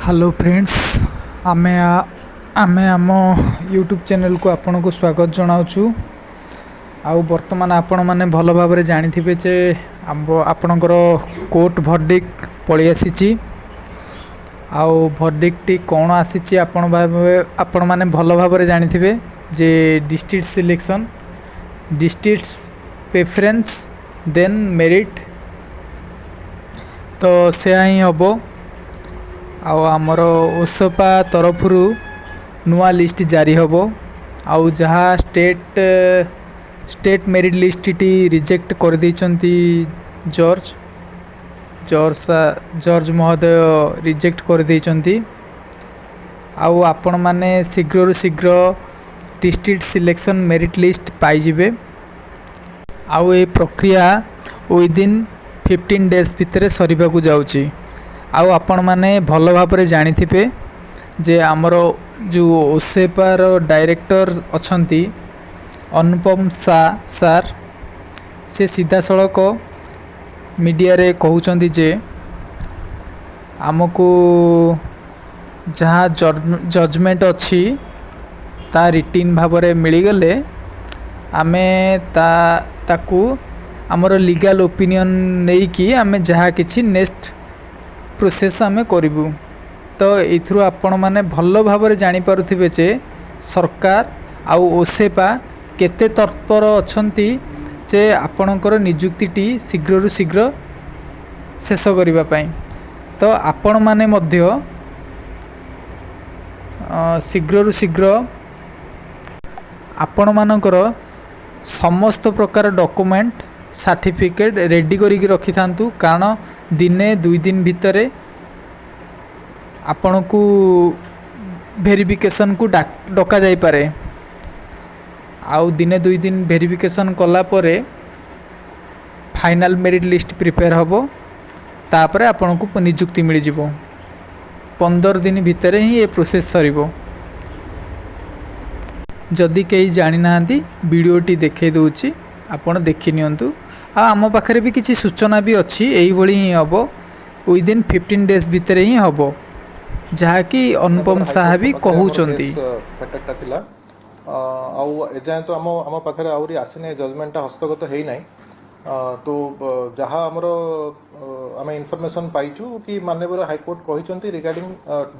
Hello friends आमे आमे आम यूट्यूब चैनल को आपन को स्वागत जनाऊँ। आउ बर्तमान आपण माने भल भाव जानिथिबे जे आपणकर कोर्ट भर्डिक्ट पळि आसीची। आउ भर्डिक्ट कौन आसीची आपण माने भल भाव जानिथिबे जे district selection district preference then merit तो से ही हम आमर ओसपा तरफ नुआ लिस्ट जारी हम आउ जहाँ state merit list T reject कर देइचंती जॉर्ज जॉर्ज जॉर्ज महोदय रिजेक्ट कर देइचंती। आउ आपण माने शीघ्र शीघ्र डिस्ट्रिक्ट सिलेक्शन मेरिट लिस्ट पाइजिबे। आउ ए प्रक्रिया विदिन 15 डेज भितर सरीबा को जाउची। आउ आपण माने भल भाव जानिथिबे जे आमर जो ओसेपार डायरेक्टर अछंती अनुपम सार से सीधा सड़क मीडिया रे कहउचंती जे आमको जहाँ जजमेंट अच्छी ता रिटिन भाव रे मिली गले आमे ताकू आमर लीगल ओपिनियन नहीं कि आमे जहाँ किछि नेक्स्ट प्रोसेस आमे करिबू। तो एथुरु आपण माने भल भाव जानी पारुथिबे जे सरकार आउ ओसेपा केते तत्पर अछंती जे आपणकर नियुक्तिटी शीघ्र शीघ्र शेष करिबा पई। तो आपण माने मध्य शीघ्र शीघ्र आपण मानकर समस्त प्रकार डॉक्यूमेंट सर्टिफिकेट रेडी करिक रखि थांतु, कारण दिने 2 दिन भितर आपण को वेरिफिकेशन को डका जाई पारे। आउ दिने 2 दिन वेरिफिकेशन कला परे फाइनल मेरिट लिस्ट प्रिपेयर हबो, तापरे आपण को नियुक्ति मिल जिवो। 15 दिन भितर ही ये प्रोसेस सरीबो। जदि कहीं जानी नांती वीडियोटी देखे दूची आपण देखि नियंतु। आम पाखरे भी किसी सूचना भी अच्छी यही भली ही हम विदिन 15 डेज भितर ही हम जहाँ कि अनुपम साहा भी कहउचंती। एजाए तो आम पाखे आहरी आसने जजमेंट हस्तगत है ना। तो जहाँ आमर आम इनफॉरमेशन पाइचु कि माननीय हाईकोर्ट कहते regarding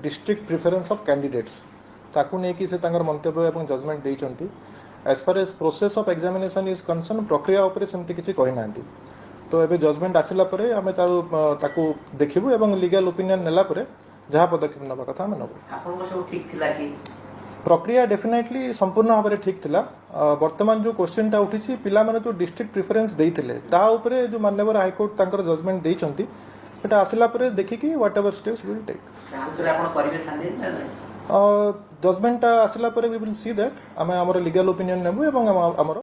district preference of candidates ताकू नहीं से मंतव्य और जजमेंट देइचंती। As far as process of examination is concern प्रक्रिया उपरे सेमती किसी कही ना। तो एबे जजमेंट आसिला परे आमे ताकू देखिबु एवं लीगल ओपिनियन नेला परे जहाँ पदक्षेप नबा कथा आमे नबु। आपन सब ठीक थिला कि प्रक्रिया डेफिनेटली संपूर्ण भाव में ठीक थिला। वर्तमान जो क्वेश्चन टा उठी पिला माने जो डिस्ट्रिक्ट प्रिफरेंस देइथिले ता उपरे जो माननीय हाईकोर्ट तांकर जजमेंट देइचंती एटा आसिला परे देखिकी whatever steps will take. Answer आपन परिबे साने जजमेंट आसिला परे वी विल सी दैट आमे हमर लीगल ओपिनियन नेबु एवं हमर